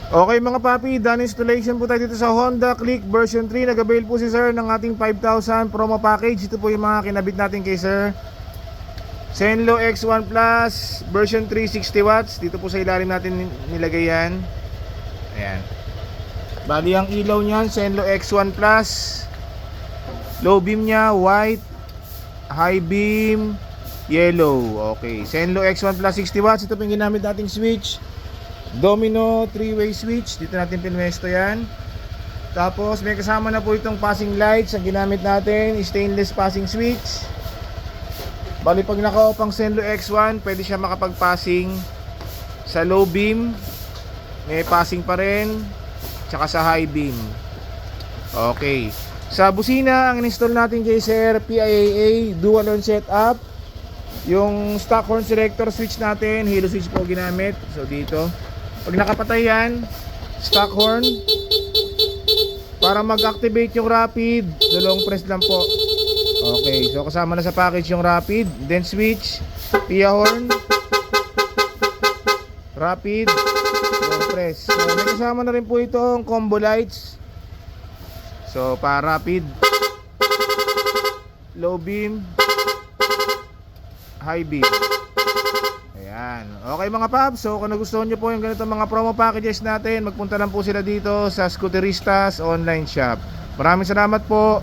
Okay mga papi, done installation po tayo dito sa Honda Click version 3. Nag-avail po si sir ng ating 5,000 promo package. Ito po yung mga kinabit natin kay sir. Zenlo X1 Plus version 3, 60 watts. Dito po sa ilalim natin nilagay yan. Ayan. Bali ang ilaw niyan, Zenlo X1 Plus. Low beam niya, white. High beam, yellow. Okay, Zenlo X1 Plus 60 watts. Ito po yung ginamit nating switch. Domino 3-way switch. Dito natin pinwesto yan. Tapos may kasama na po itong passing lights. Ang ginamit natin, stainless passing switch. Bali pag naka-off ang Zenlo X1, pwede siya makapag-passing sa low beam. May passing pa rin. Tsaka sa high beam. Okay. Sa busina, ang install natin kay Sir, PIAA dual on setup. Yung stock horn selector switch natin, halo switch po ginamit. So dito, pag nakapatay yan, stock horn. Para mag-activate yung rapid, long press lang po. Okay, so kasama na sa package yung rapid, then switch, PIA horn, rapid, long press. So may kasama na rin po itong combo lights. So para rapid, low beam, high beam. Ayan. Okay mga paps, so kung nagustuhan nyo po yung ganito mga promo packages natin, magpunta lang po sila dito sa Scooteristas online shop. Maraming salamat po.